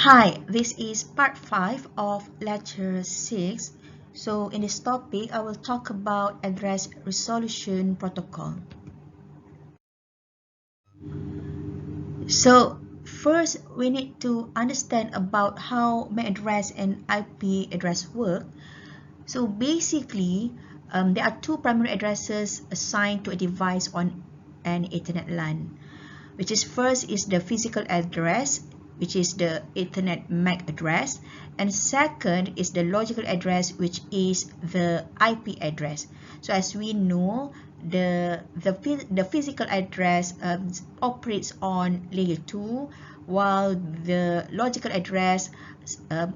Hi, this is part 5 of lecture 6. So in this topic, I will talk about address resolution protocol. So first, we need to understand about how MAC address and IP address work. So basically, there are two primary addresses assigned to a device on an Ethernet LAN, which is first is the physical address, which is the Ethernet MAC address, and second is the logical address, which is the IP address. So as we know, the physical address operates on layer 2, while the logical address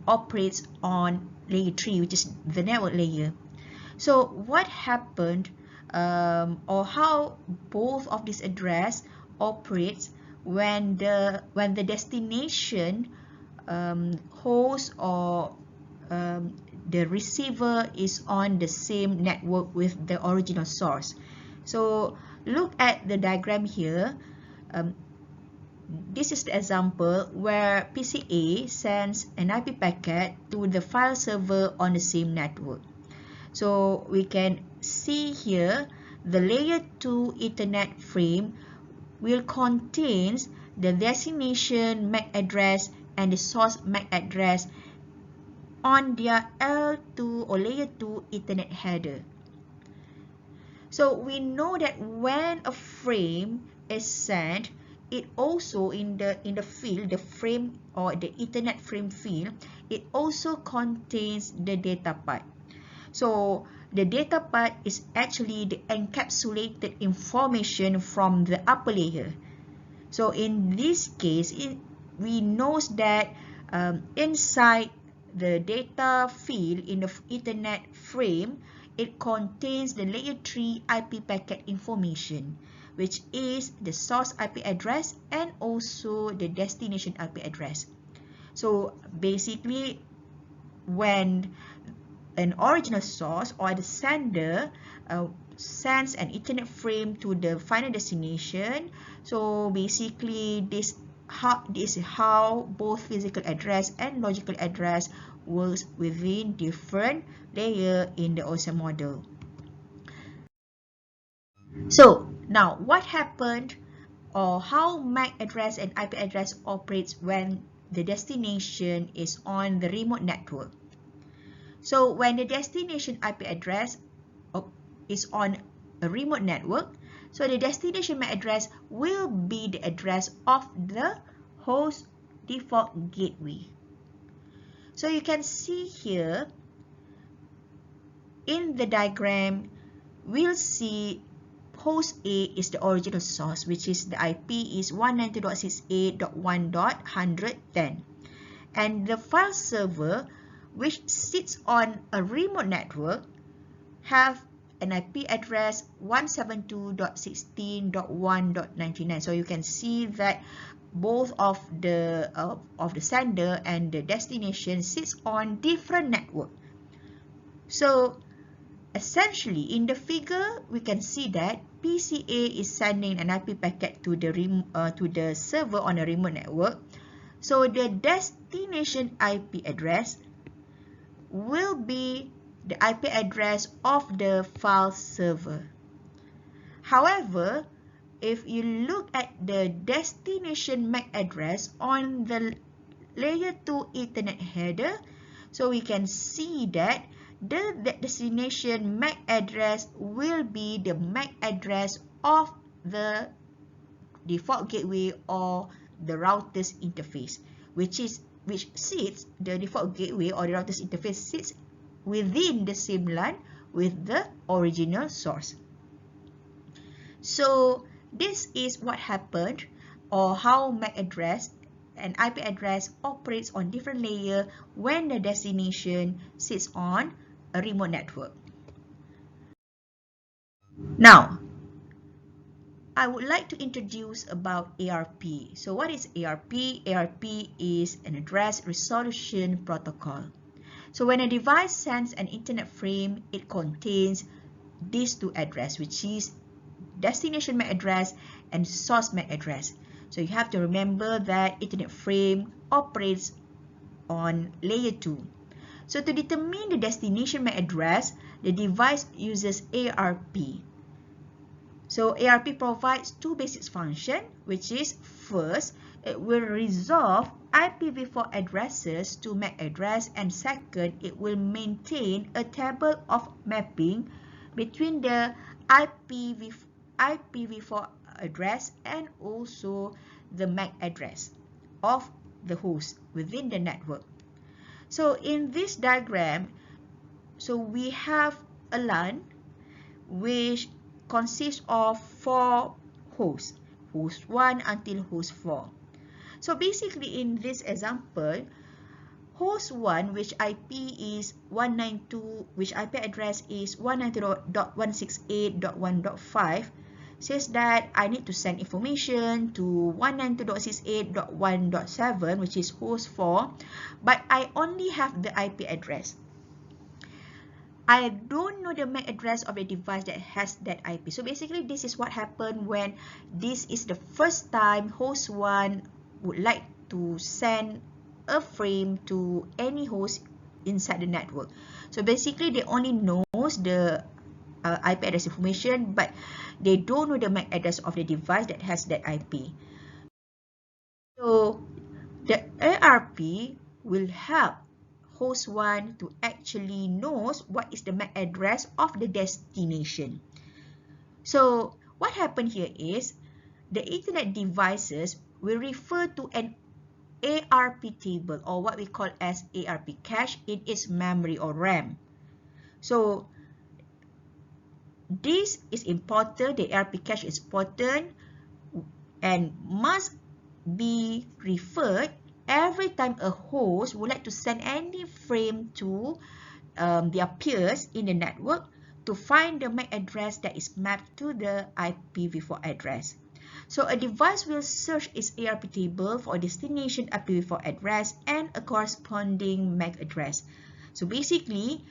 operates on layer 3, which is the network layer. So what happened, or how both of these address operates when the destination host or the receiver is on the same network with the original source. So look at the diagram here. This is the example where PCA sends an IP packet to the file server on the same network. So we can see here the layer 2 Ethernet frame will contain the destination MAC address and the source MAC address on their L2 or layer 2 Ethernet header. So we know that when a frame is sent, it also in the field, the frame or the Ethernet frame field, it also contains the data part. So the data part is actually the encapsulated information from the upper layer. So in this case, we know that inside the data field in the Ethernet frame, it contains the layer 3 IP packet information, which is the source IP address and also the destination IP address. So basically, when an original source or the sender sends an Ethernet frame to the final destination, so basically this is how both physical address and logical address works within different layer in the OSM model. So now what happened, or how MAC address and IP address operates when the destination is on the remote network. So when the destination IP address is on a remote network, so the destination MAC address will be the address of the host default gateway. So you can see here in the diagram, we'll see host A is the original source, which is the IP is 192.68.1.110. And the file server, which sits on a remote network, have an IP address 172.16.1.99. So you can see that both of the sender and the destination sits on different network. So essentially, in the figure, we can see that PCA is sending an IP packet to the server on a remote network. So the destination IP address will be the IP address of the file server. However, if you look at the destination MAC address on the layer 2 Ethernet header, so we can see that the destination MAC address will be the MAC address of the default gateway or the router's interface, which sits, the default gateway or the router's interface sits within the same LAN with the original source. So this is what happened, or how MAC address and IP address operates on different layer when the destination sits on a remote network. Now, I would like to introduce about ARP. So what is ARP? ARP is an address resolution protocol. So when a device sends an Ethernet frame, it contains these two addresses, which is destination MAC address and source MAC address. So you have to remember that Ethernet frame operates on layer 2. So to determine the destination MAC address, the device uses ARP. So ARP provides two basic functions, which is first, it will resolve IPv4 addresses to MAC address, and second, it will maintain a table of mapping between the IPv4 address and also the MAC address of the host within the network. So in this diagram, so we have a LAN which consists of 4 hosts, host 1 until host 4. So basically in this example, host 1, which IP is 192, which IP address is 192.168.1.5, says that I need to send information to 192.168.1.7, which is host 4, but I only have the IP address. I don't know the MAC address of the device that has that IP. So basically, this is what happened when this is the first time host 1 would like to send a frame to any host inside the network. So basically, they only knows the IP address information, but they don't know the MAC address of the device that has that IP. So the ARP will help host 1 to actually knows what is the MAC address of the destination. So what happened here is the internet devices will refer to an ARP table, or what we call as ARP cache, in its memory or RAM. So this is important, the ARP cache is important and must be referred every time a host would like to send any frame to their peers in the network to find the MAC address that is mapped to the IPv4 address. So a device will search its ARP table for a destination IPv4 address and a corresponding MAC address. So basically,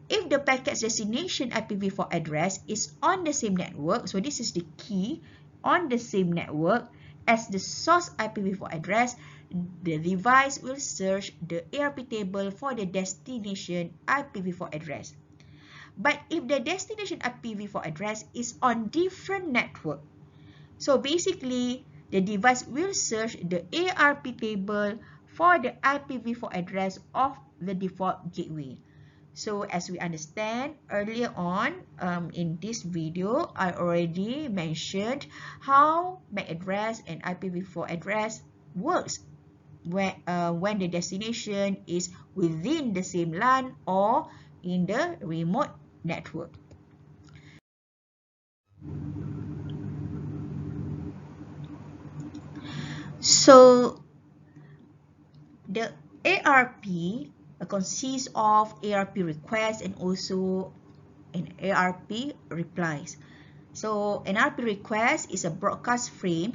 if the packet's destination IPv4 address is on the same network, so this is the key, on the same network as the source IPv4 address, the device will search the ARP table for the destination IPv4 address. But if the destination IPv4 address is on different network, so basically the device will search the ARP table for the IPv4 address of the default gateway. So as we understand earlier on in this video, I already mentioned how MAC address and IPv4 address works when the destination is within the same LAN or in the remote network. So the ARP consists of ARP requests and also an ARP replies. So an ARP request is a broadcast frame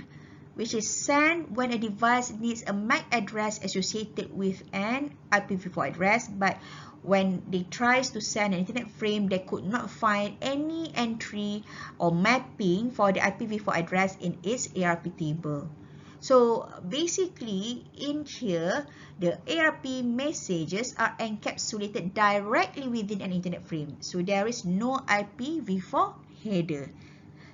which is sent when a device needs a MAC address associated with an IPv4 address, but when they tries to send an internet frame, they could not find any entry or mapping for the IPv4 address in its ARP table. So basically in here, the ARP messages are encapsulated directly within an internet frame. So there is no IPv4 header.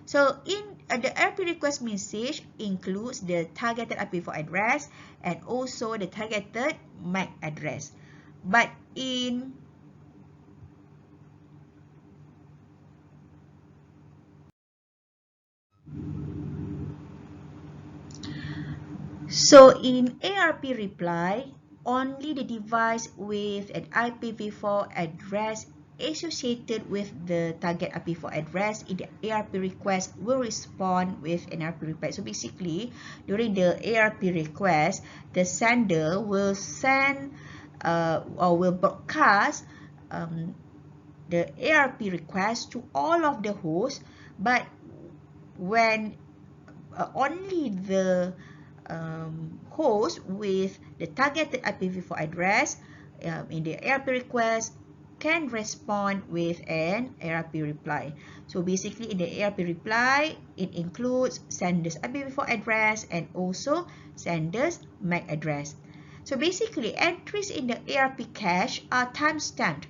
So in the ARP request message includes the targeted IPv4 address and also the targeted MAC address. But in ARP reply, only the device with an IPv4 address associated with the target IPv4 address in the ARP request will respond with an ARP reply. So basically, during the ARP request, the sender will send or will broadcast the ARP request to all of the hosts, but when only the host with the targeted IPv4 address in the ARP request can respond with an ARP reply. So basically in the ARP reply, it includes sender's IPv4 address and also sender's MAC address. So basically, entries in the ARP cache are time-stamped.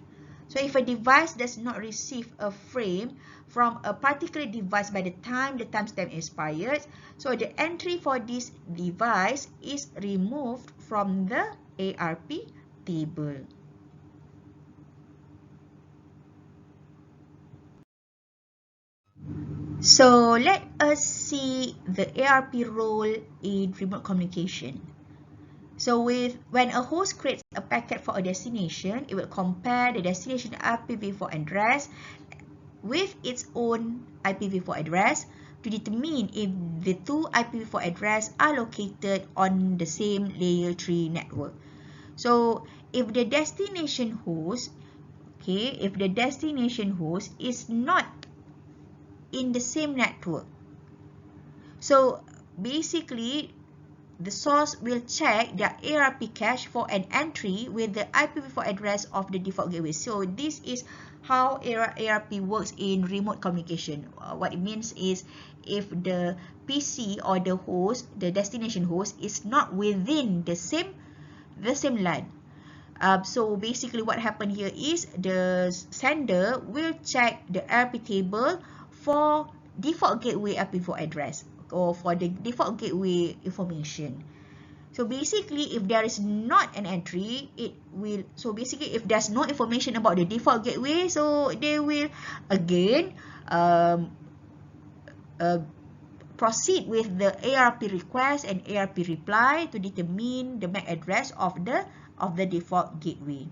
So if a device does not receive a frame from a particular device by the time the timestamp expires, so the entry for this device is removed from the ARP table. So let us see the ARP role in remote communication. So when a host creates a packet for a destination, it will compare the destination IPv4 address with its own IPv4 address to determine if the two IPv4 addresses are located on the same layer 3 network. So if the destination host, is not in the same network, so basically the source will check the ARP cache for an entry with the IPv4 address of the default gateway. So this is how ARP works in remote communication. What it means is if the PC or the host, the destination host, is not within the same LAN. So basically what happened here is the sender will check the ARP table for default gateway IPv4 address or for the default gateway information. So basically, if there is not an entry, it will, so basically if there's no information about the default gateway, so they will again proceed with the ARP request and ARP reply to determine the MAC address of the default gateway.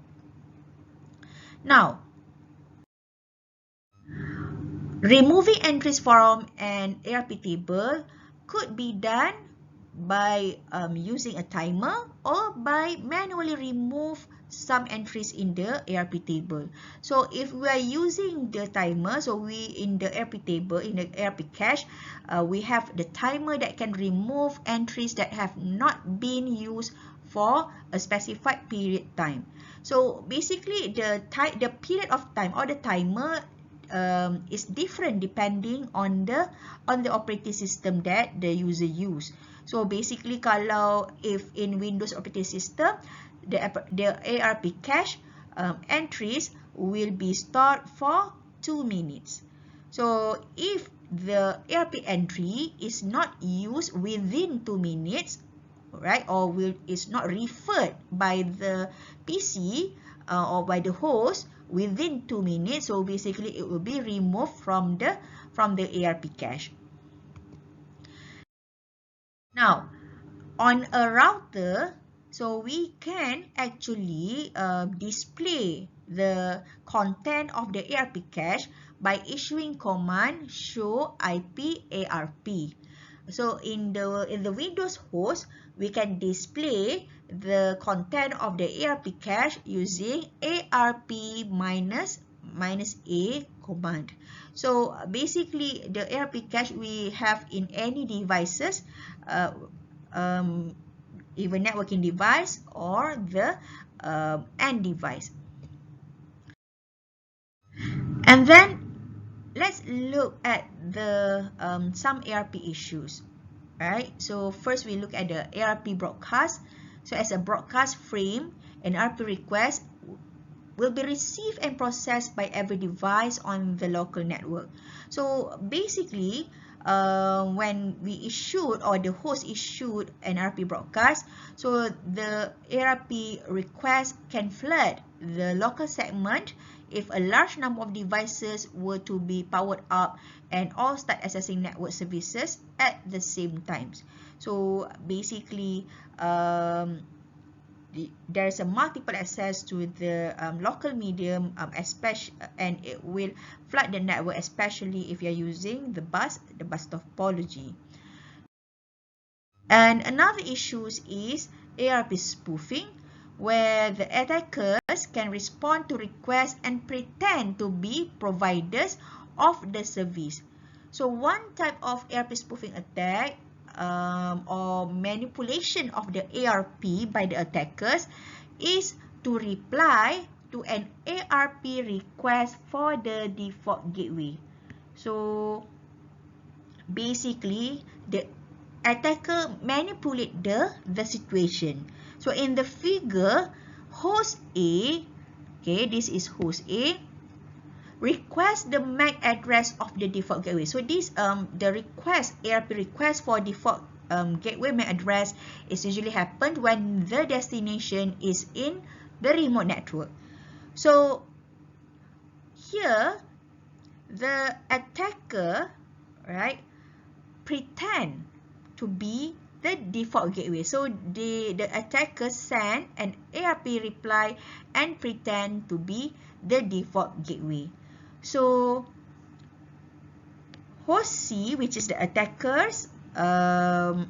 Now, removing entries from an ARP table could be done by using a timer or by manually remove some entries in the ARP table. So if we are using the timer, so we in the ARP table, in the ARP cache, we have the timer that can remove entries that have not been used for a specified period time. So basically the period of time or the timer is different depending on the operating system that the user use. So basically kalau if in Windows operating system, the ARP cache entries will be stored for 2 minutes. So if the ARP entry is not used within 2 minutes, right, or is not referred by the PC or by the host within 2 minutes, so basically it will be removed from the ARP cache. Now, on a router, so we can actually display the content of the ARP cache by issuing command show IP ARP. So in the Windows host, we can display the content of the ARP cache using ARP -a command. So basically the ARP cache we have in any devices, even networking device or the end device. And then let's look at the some ARP issues. Right, so first we look at the ARP broadcast. So as a broadcast frame, an ARP request will be received and processed by every device on the local network. So basically, when we issued or the host issued an ARP broadcast, so the ARP request can flood the local segment if a large number of devices were to be powered up and all start accessing network services at the same times. So basically, there's a multiple access to the local medium, and it will flood the network, especially if you're using the bus topology. And another issue is ARP spoofing, where the attackers can respond to requests and pretend to be providers of the service. So one type of ARP spoofing attack or manipulation of the ARP by the attackers is to reply to an ARP request for the default gateway. So basically, the attacker manipulate the situation. So in the figure, host A, okay, this is host A, request the MAC address of the default gateway. So this the request, ARP request for default gateway MAC address is usually happened when the destination is in the remote network. So here the attacker, right, pretend to be the default gateway. So the attacker send an ARP reply and pretend to be the default gateway. So host C, which is the attacker's a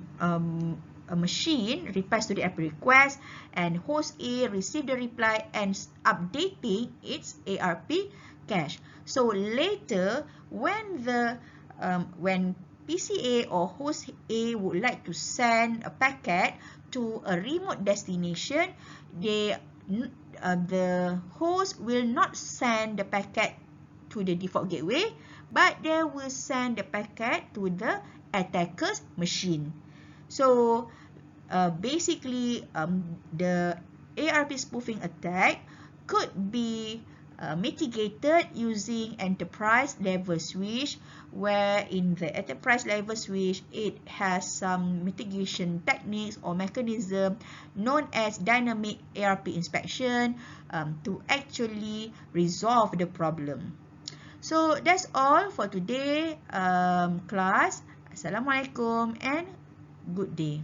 machine, replies to the ARP request, and host A receive the reply and updating its ARP cache. So later, when the when PCA or host A would like to send a packet to a remote destination, the host will not send the packet to the default gateway, but they will send the packet to the attacker's machine. So basically, the ARP spoofing attack could be mitigated using enterprise level switch, where in the enterprise level switch, it has some mitigation techniques or mechanism known as dynamic ARP inspection to actually resolve the problem. So that's all for today class. Assalamualaikum and good day.